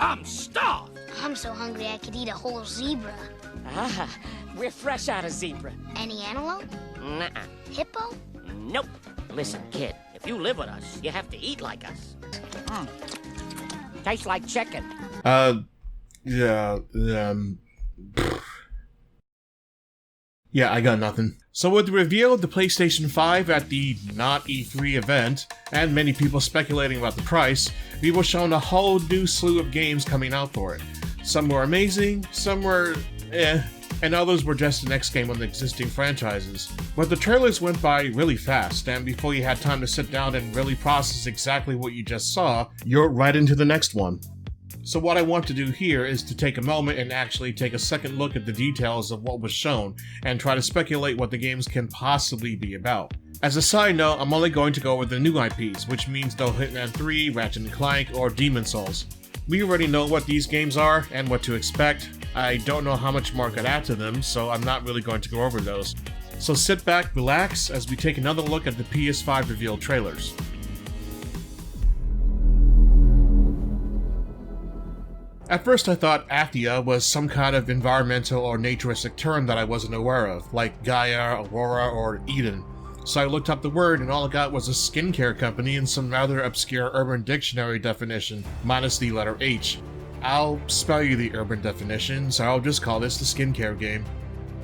I'm starved. I'm so hungry I could eat a whole zebra. Ah, we're fresh out of zebra. Any antelope? Nuh-uh. Hippo? Nope. Listen, kid, if you live with us, you have to eat like us. Tastes like chicken. Yeah, yeah, I got nothing. So with the reveal of the PlayStation 5 at the not E3 event, and many people speculating about the price, we were shown a whole new slew of games coming out for it. Some were amazing, some were and others were just the next game on the existing franchises. But the trailers went by really fast, and before you had time to sit down and really process exactly what you just saw, you're right into the next one. So what I want to do here is to take a moment and actually take a second look at the details of what was shown, and try to speculate what the games can possibly be about. As a side note, I'm only going to go over the new IPs, which means no Hitman 3, Ratchet & Clank, or Demon's Souls. We already know what these games are, and what to expect. I don't know how much more I could add to them, so I'm not really going to go over those. So sit back, relax, as we take another look at the PS5 Reveal trailers. At first I thought Athia was some kind of environmental or naturistic term that I wasn't aware of, like Gaia, Aurora, or Eden. So I looked up the word and all I got was a skincare company and some rather obscure Urban Dictionary definition, minus the letter H. I'll spell you the Urban definition, so I'll just call this the skincare game.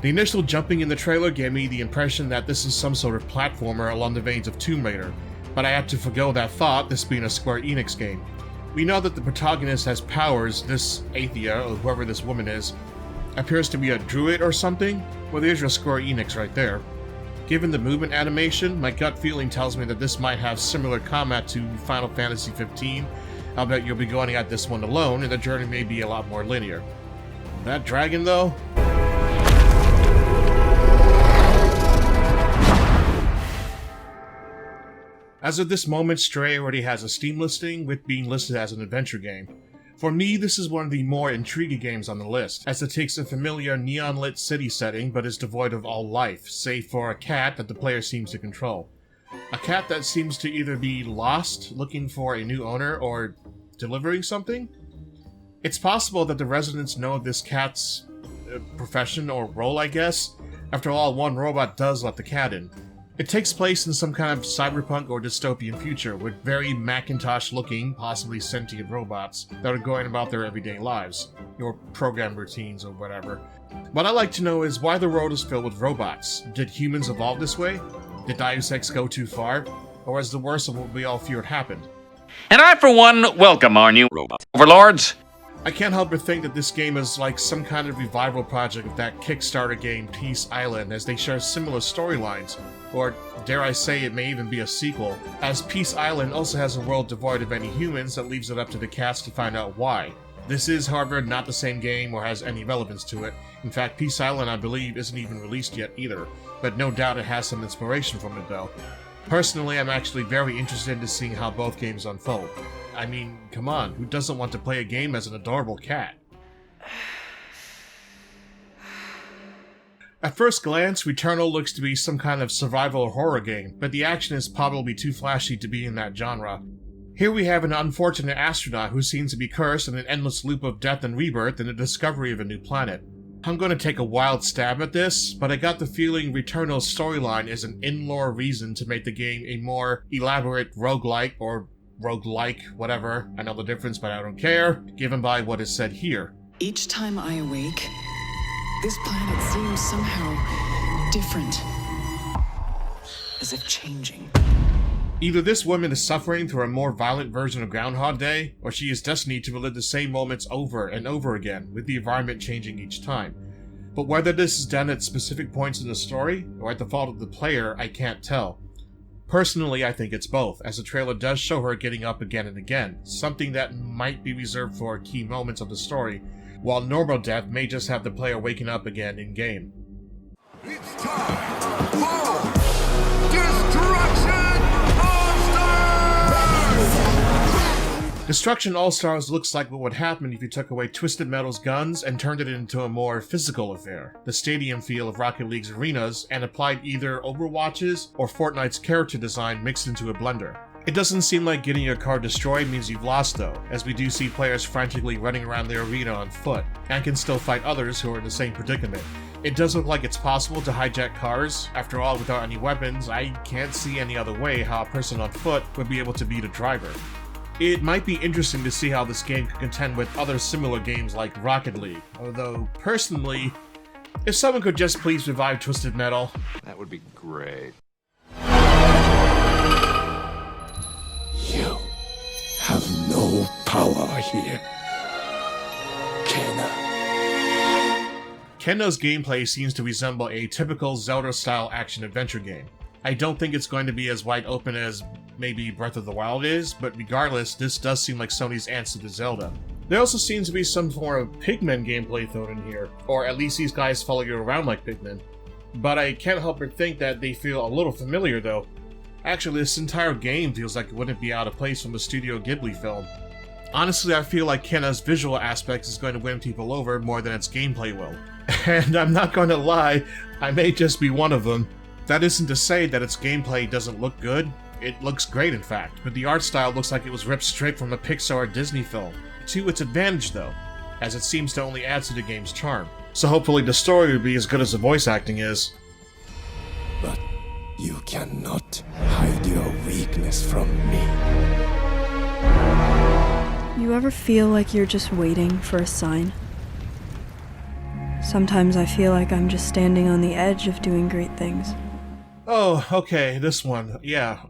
The initial jumping in the trailer gave me the impression that this is some sort of platformer along the veins of Tomb Raider, but I had to forgo that thought, this being a Square Enix game. We know that the protagonist has powers. This Athia, or whoever this woman is, appears to be a druid or something. Well, there's your Square Enix right there. Given the movement animation, my gut feeling tells me that this might have similar combat to Final Fantasy 15. I'll bet you'll be going at this one alone, and the journey may be a lot more linear. That dragon, though? As of this moment, Stray already has a Steam listing, with being listed as an adventure game. For me, this is one of the more intriguing games on the list, as it takes a familiar neon-lit city setting but is devoid of all life, save for a cat that the player seems to control. A cat that seems to either be lost, looking for a new owner, or delivering something? It's possible that the residents know of this cat's profession or role, I guess. After all, one robot does let the cat in. It takes place in some kind of cyberpunk or dystopian future, with very Macintosh-looking, possibly sentient robots that are going about their everyday lives, or program routines or whatever. What I'd like to know is why the world is filled with robots. Did humans evolve this way? Did Deus Ex go too far? Or has the worst of what we all feared happened? And I, for one, welcome our new robot overlords. I can't help but think that this game is like some kind of revival project of that Kickstarter game Peace Island, as they share similar storylines, or dare I say it may even be a sequel, as Peace Island also has a world devoid of any humans that leaves it up to the cast to find out why. This is, however, not the same game or has any relevance to it. In fact, Peace Island, I believe, isn't even released yet either, but no doubt it has some inspiration from it though. Personally, I'm actually very interested in seeing how both games unfold. I mean, come on, who doesn't want to play a game as an adorable cat? At first glance, Returnal looks to be some kind of survival horror game, but the action is probably too flashy to be in that genre. Here we have an unfortunate astronaut who seems to be cursed in an endless loop of death and rebirth and the discovery of a new planet. I'm going to take a wild stab at this, but I got the feeling Returnal's storyline is an in-lore reason to make the game a more elaborate roguelike, or roguelike, whatever, I know the difference but I don't care, given by what is said here. Each time I awake, this planet seems somehow different, as if changing. Either this woman is suffering through a more violent version of Groundhog Day, or she is destined to relive the same moments over and over again, with the environment changing each time. But whether this is done at specific points in the story, or at the fault of the player, I can't tell. Personally, I think it's both, as the trailer does show her getting up again and again, something that might be reserved for key moments of the story, while normal death may just have the player waking up again in-game. It's time for Destruction AllStars! Destruction AllStars looks like what would happen if you took away Twisted Metal's guns and turned it into a more physical affair, the stadium feel of Rocket League's arenas, and applied either Overwatch's or Fortnite's character design mixed into a blender. It doesn't seem like getting your car destroyed means you've lost though, as we do see players frantically running around the arena on foot, and can still fight others who are in the same predicament. It does look like it's possible to hijack cars. After all, without any weapons, I can't see any other way how a person on foot would be able to beat a driver. It might be interesting to see how this game could contend with other similar games like Rocket League, although, personally, if someone could just please revive Twisted Metal... That would be great. You have no power here, Kena. Kendo's gameplay seems to resemble a typical Zelda-style action-adventure game. I don't think it's going to be as wide open as maybe Breath of the Wild is, but regardless, this does seem like Sony's answer to Zelda. There also seems to be some form of Pigmen gameplay thrown in here, or at least these guys follow you around like Pigmen. But I can't help but think that they feel a little familiar though. Actually, this entire game feels like it wouldn't be out of place from a Studio Ghibli film. Honestly, I feel like Kena's visual aspects is going to win people over more than its gameplay will. And I'm not going to lie, I may just be one of them. That isn't to say that its gameplay doesn't look good. It looks great, in fact, but the art style looks like it was ripped straight from a Pixar or Disney film. To its advantage, though, as it seems to only add to the game's charm. So hopefully the story will be as good as the voice acting is. But you cannot hide your weakness from me. You ever feel like you're just waiting for a sign? Sometimes I feel like I'm just standing on the edge of doing great things. Oh, okay, this one. Yeah,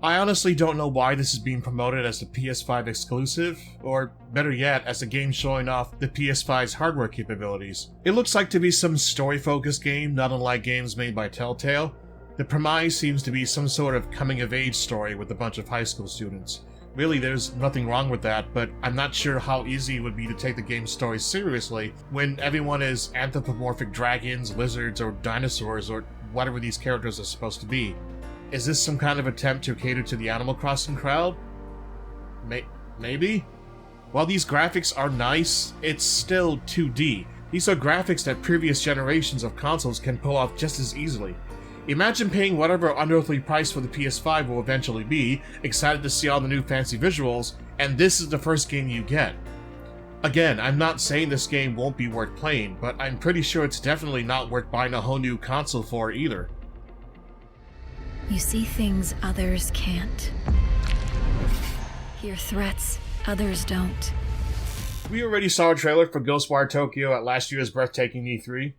I honestly don't know why this is being promoted as the PS5 exclusive, or better yet, as a game showing off the PS5's hardware capabilities. It looks like to be some story-focused game, not unlike games made by Telltale. The premise seems to be some sort of coming-of-age story with a bunch of high school students. Really, there's nothing wrong with that, but I'm not sure how easy it would be to take the game's story seriously when everyone is anthropomorphic dragons, lizards, or dinosaurs, or whatever these characters are supposed to be. Is this some kind of attempt to cater to the Animal Crossing crowd? Maybe? While these graphics are nice, it's still 2D. These are graphics that previous generations of consoles can pull off just as easily. Imagine paying whatever unearthly price for the PS5 will eventually be, excited to see all the new fancy visuals, and this is the first game you get. Again, I'm not saying this game won't be worth playing, but I'm pretty sure it's definitely not worth buying a whole new console for either. You see things others can't. Hear threats others don't. We already saw a trailer for Ghostwire Tokyo at last year's breathtaking E3.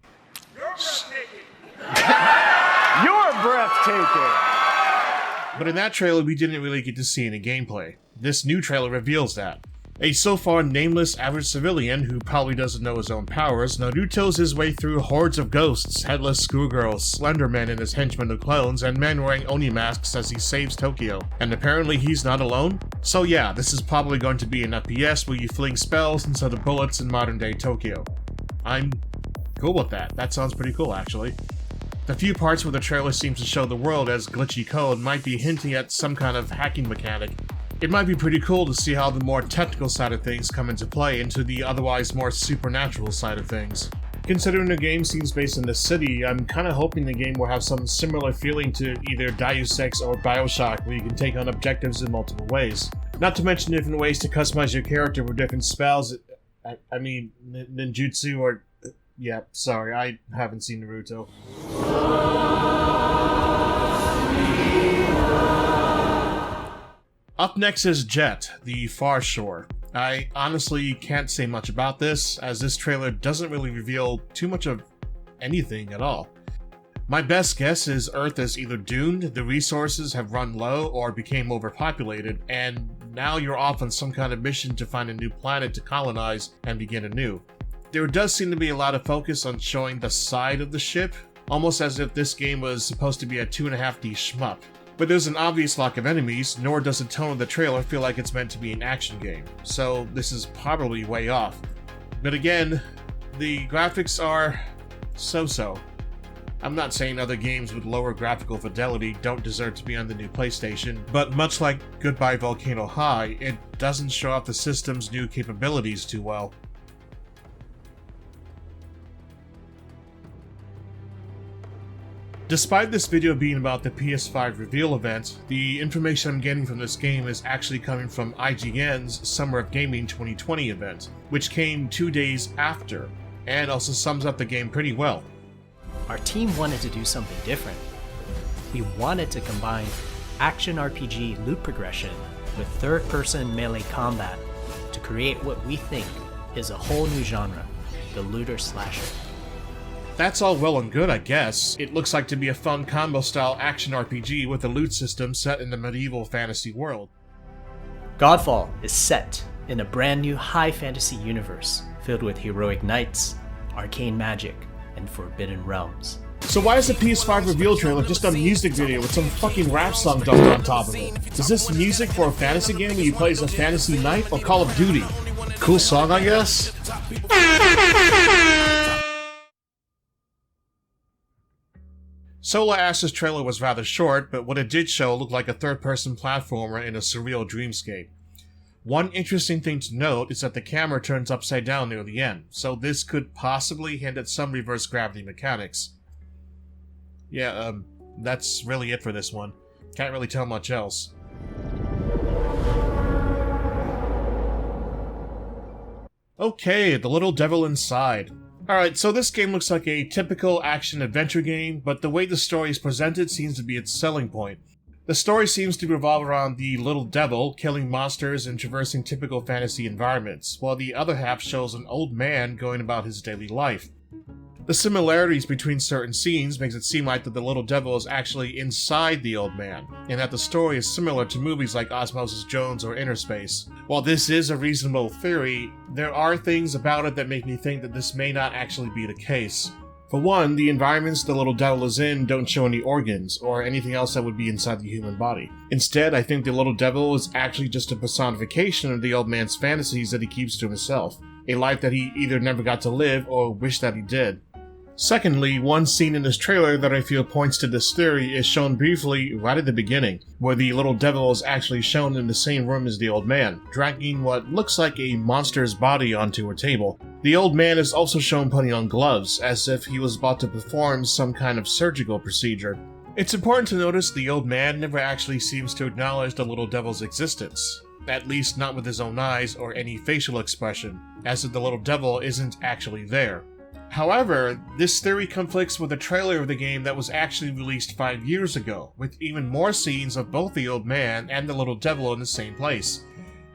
You're breathtaking! But in that trailer, we didn't really get to see any gameplay. This new trailer reveals that. A so far nameless average civilian who probably doesn't know his own powers, Naruto's his way through hordes of ghosts, headless schoolgirls, Slenderman and his henchmen of clones, and men wearing Oni masks as he saves Tokyo. And apparently he's not alone? So yeah, this is probably going to be an FPS where you fling spells instead of bullets in modern day Tokyo. I'm cool with that. That sounds pretty cool, actually. The few parts where the trailer seems to show the world as glitchy code might be hinting at some kind of hacking mechanic. It might be pretty cool to see how the more technical side of things come into play into the otherwise more supernatural side of things. Considering the game seems based in the city, I'm kinda hoping the game will have some similar feeling to either Deus Ex or Bioshock, where you can take on objectives in multiple ways. Not to mention different ways to customize your character with different spells, I mean, ninjutsu or... yeah, sorry, I haven't seen Naruto. Up next is Jet, the Far Shore. I honestly can't say much about this, as this trailer doesn't really reveal too much of anything at all. My best guess is Earth is either doomed, the resources have run low, or became overpopulated, and now you're off on some kind of mission to find a new planet to colonize and begin anew. There does seem to be a lot of focus on showing the side of the ship, almost as if this game was supposed to be a 2.5D shmup. But there's an obvious lack of enemies, nor does the tone of the trailer feel like it's meant to be an action game, so this is probably way off. But again, the graphics are so-so. I'm not saying other games with lower graphical fidelity don't deserve to be on the new PlayStation, but much like Goodbye Volcano High, it doesn't show off the system's new capabilities too well. Despite this video being about the PS5 Reveal event, the information I'm getting from this game is actually coming from IGN's Summer of Gaming 2020 event, which came 2 days after, and also sums up the game pretty well. Our team wanted to do something different. We wanted to combine action RPG loot progression with third-person melee combat to create what we think is a whole new genre, the looter slasher. That's all well and good, I guess. It looks like to be a fun combo-style action RPG with a loot system set in the medieval fantasy world. Godfall is set in a brand new high fantasy universe filled with heroic knights, arcane magic, and forbidden realms. So why is the PS5 Reveal trailer just a music video with some fucking rap song dumped on top of it? Is this music for a fantasy game where you play as a fantasy knight or Call of Duty? Cool song, I guess? Solar Ash's trailer was rather short, but what it did show looked like a third-person platformer in a surreal dreamscape. One interesting thing to note is that the camera turns upside down near the end, so this could possibly hint at some reverse gravity mechanics. Yeah, that's really it for this one. Can't really tell much else. Okay, The Little Devil Inside. Alright, so this game looks like a typical action-adventure game, but the way the story is presented seems to be its selling point. The story seems to revolve around the little devil killing monsters and traversing typical fantasy environments, while the other half shows an old man going about his daily life. The similarities between certain scenes makes it seem like that the little devil is actually inside the old man, and that the story is similar to movies like Osmosis Jones or Inner Space. While this is a reasonable theory, there are things about it that make me think that this may not actually be the case. For one, the environments the little devil is in don't show any organs, or anything else that would be inside the human body. Instead, I think the little devil is actually just a personification of the old man's fantasies that he keeps to himself, a life that he either never got to live or wished that he did. Secondly, one scene in this trailer that I feel points to this theory is shown briefly right at the beginning, where the little devil is actually shown in the same room as the old man, dragging what looks like a monster's body onto a table. The old man is also shown putting on gloves, as if he was about to perform some kind of surgical procedure. It's important to notice the old man never actually seems to acknowledge the little devil's existence, at least not with his own eyes or any facial expression, as if the little devil isn't actually there. However, this theory conflicts with a trailer of the game that was actually released 5 years ago, with even more scenes of both the old man and the little devil in the same place.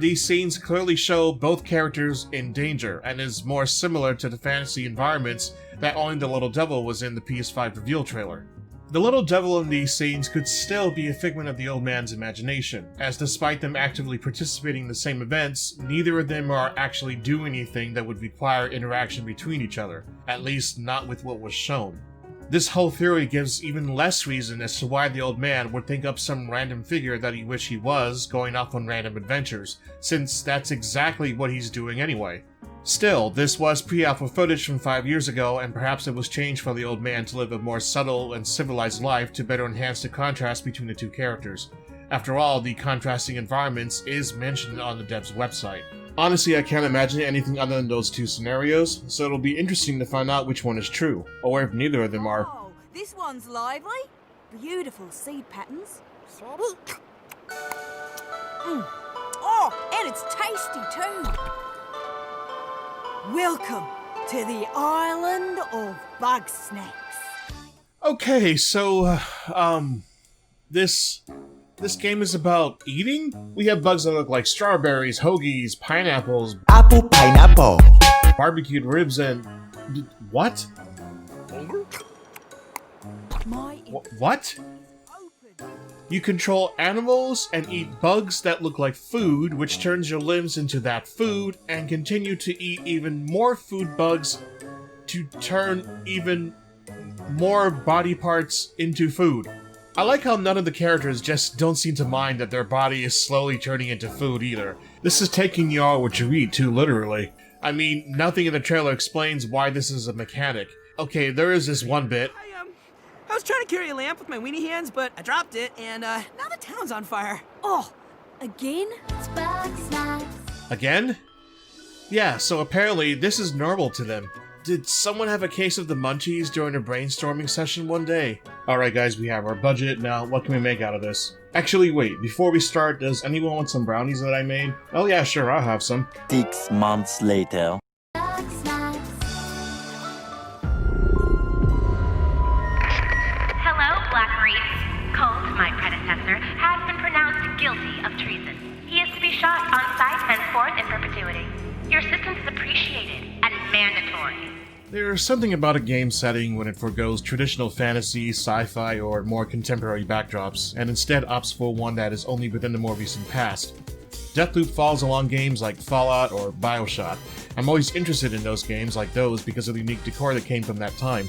These scenes clearly show both characters in danger, and is more similar to the fantasy environments that only the little devil was in the PS5 Reveal trailer. The little devil in these scenes could still be a figment of the old man's imagination, as despite them actively participating in the same events, neither of them are actually doing anything that would require interaction between each other, at least not with what was shown. This whole theory gives even less reason as to why the old man would think up some random figure that he wished he was, going off on random adventures, since that's exactly what he's doing anyway. Still, this was pre-alpha footage from 5 years ago, and perhaps it was changed for the old man to live a more subtle and civilized life to better enhance the contrast between the two characters. After all, the contrasting environments is mentioned on the dev's website. Honestly, I can't imagine anything other than those two scenarios, so it'll be interesting to find out which one is true, or if neither of them are. Oh, this one's lively. Beautiful seed patterns. Oh, and it's tasty too. Welcome to the island of bug snacks. Okay, so, this game is about eating? We have bugs that look like strawberries, hoagies, pineapples, pineapple, barbecued ribs, and... what? What? You control animals and eat bugs that look like food, which turns your limbs into that food, and continue to eat even more food bugs to turn even more body parts into food. I like how none of the characters just don't seem to mind that their body is slowly turning into food either. This is taking you all what you eat too literally. I mean, nothing in the trailer explains why this is a mechanic. Okay, there is this one bit. I was trying to carry a lamp with my weenie hands, but I dropped it, and now the town's on fire. Oh, again? Again? Yeah, so apparently this is normal to them. Did someone have a case of the munchies during a brainstorming session one day? Alright guys, we have our budget. Now, what can we make out of this? Actually, wait, before we start, does anyone want some brownies that I made? Oh yeah, sure, I'll have some. 6 months later. Hello, Black Reef. Colt, my predecessor, has been pronounced guilty of treason. He is to be shot on sight henceforth in perpetuity. Your assistance is appreciated and mandatory. There's something about a game setting when it forgoes traditional fantasy, sci-fi, or more contemporary backdrops, and instead opts for one that is only within the more recent past. Deathloop falls along games like Fallout or Bioshock. I'm always interested in those games like those because of the unique decor that came from that time.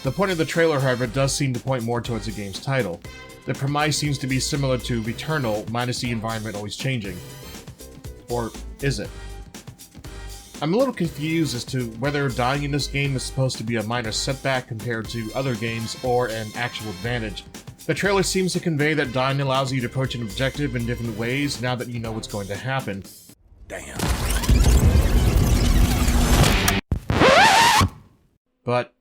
The point of the trailer, however, does seem to point more towards the game's title. The premise seems to be similar to Returnal, minus the environment always changing. Or is it? I'm a little confused as to whether dying in this game is supposed to be a minor setback compared to other games or an actual advantage. The trailer seems to convey that dying allows you to approach an objective in different ways now that you know what's going to happen. Damn. But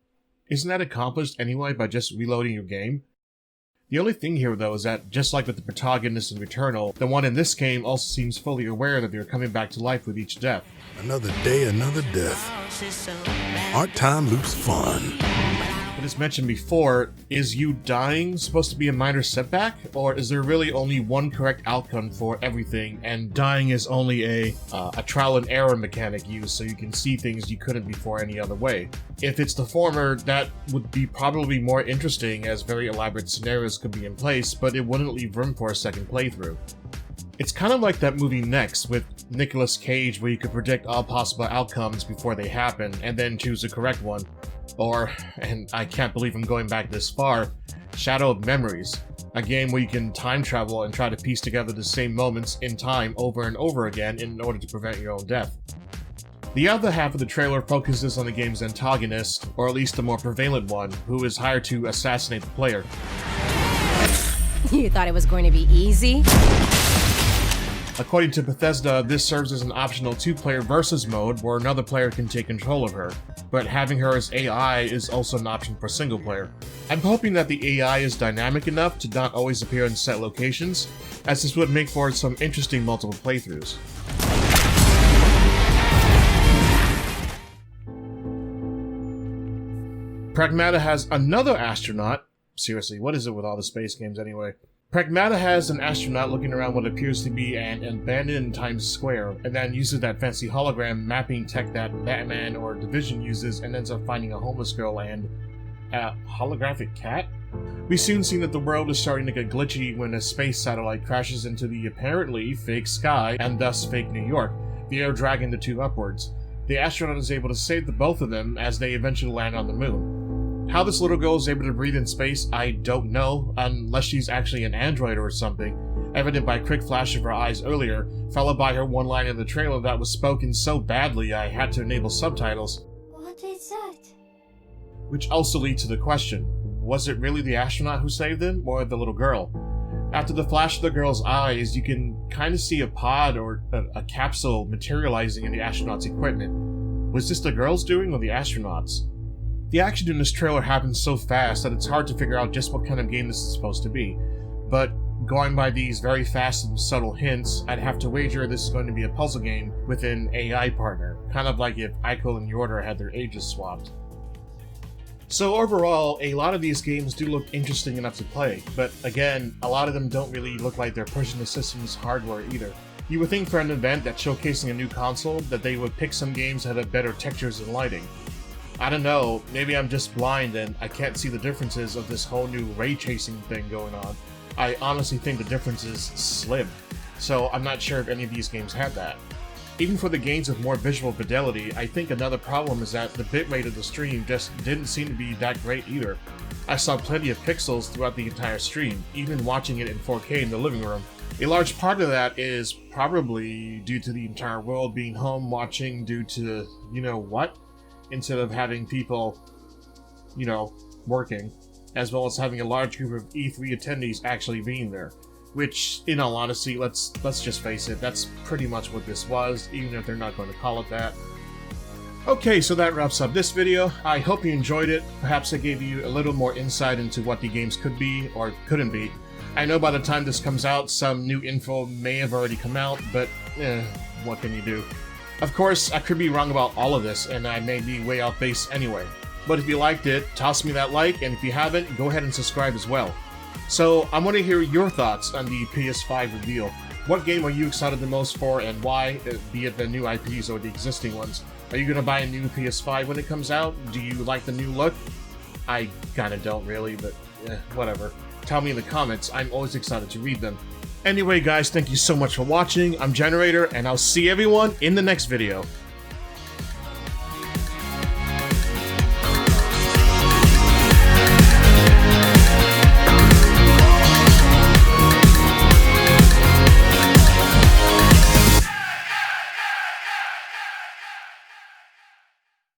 isn't that accomplished anyway by just reloading your game? The only thing here, though, is that, just like with the protagonist in Returnal, the one in this game also seems fully aware that they're coming back to life with each death. Another day, another death. Aren't time loops fun? But as mentioned before, is you dying supposed to be a minor setback? Or is there really only one correct outcome for everything, and dying is only a trial and error mechanic used so you can see things you couldn't before any other way? If it's the former, that would be probably more interesting as very elaborate scenarios could be in place, but it wouldn't leave room for a second playthrough. It's kind of like that movie Next with Nicolas Cage where you could predict all possible outcomes before they happen and then choose the correct one. Or, and I can't believe I'm going back this far, Shadow of Memories, a game where you can time travel and try to piece together the same moments in time over and over again in order to prevent your own death. The other half of the trailer focuses on the game's antagonist, or at least the more prevalent one, who is hired to assassinate the player. You thought it was going to be easy? According to Bethesda, this serves as an optional two-player versus mode where another player can take control of her, but having her as AI is also an option for single player. I'm hoping that the AI is dynamic enough to not always appear in set locations, as this would make for some interesting multiple playthroughs. Pragmatic has another astronaut. Seriously, what is it with all the space games anyway? Pragmatic has an astronaut looking around what appears to be an abandoned Times Square, and then uses that fancy hologram mapping tech that Batman or Division uses, and ends up finding a homeless girl and a holographic cat? We soon see that the world is starting to get glitchy when a space satellite crashes into the apparently fake sky, and thus fake New York, the air dragging the two upwards. The astronaut is able to save the both of them as they eventually land on the moon. How this little girl is able to breathe in space, I don't know, unless she's actually an android or something, evident by a quick flash of her eyes earlier, followed by her one line in the trailer that was spoken so badly I had to enable subtitles. What is that? Which also leads to the question, was it really the astronaut who saved them, or the little girl? After the flash of the girl's eyes, you can kind of see a pod or a capsule materializing in the astronaut's equipment. Was this the girl's doing or the astronaut's? The action in this trailer happens so fast that it's hard to figure out just what kind of game this is supposed to be, but going by these very fast and subtle hints, I'd have to wager this is going to be a puzzle game with an AI partner, kind of like if Ico and Yorda had their ages swapped. So overall, a lot of these games do look interesting enough to play, but again, a lot of them don't really look like they're pushing the system's hardware either. You would think for an event that's showcasing a new console that they would pick some games that have better textures and lighting. I don't know, maybe I'm just blind and I can't see the differences of this whole new ray tracing thing going on. I honestly think the difference is slim, so I'm not sure if any of these games have that. Even for the games with more visual fidelity, I think another problem is that the bitrate of the stream just didn't seem to be that great either. I saw plenty of pixels throughout the entire stream, even watching it in 4K in the living room. A large part of that is probably due to the entire world being home watching due to, you know what? Instead of having people, you know, working, as well as having a large group of E3 attendees actually being there. Which, in all honesty, let's just face it, that's pretty much what this was, even if they're not going to call it that. Okay, so that wraps up this video. I hope you enjoyed it. Perhaps I gave you a little more insight into what the games could be or couldn't be. I know by the time this comes out, some new info may have already come out, but what can you do? Of course, I could be wrong about all of this, and I may be way off base anyway. But if you liked it, toss me that like, and if you haven't, go ahead and subscribe as well. So, I want to hear your thoughts on the PS5 reveal. What game are you excited the most for, and why, be it the new IPs or the existing ones? Are you going to buy a new PS5 when it comes out? Do you like the new look? I kinda don't really, but whatever. Tell me in the comments, I'm always excited to read them. Anyway guys, thank you so much for watching. I'm Generator, and I'll see everyone in the next video.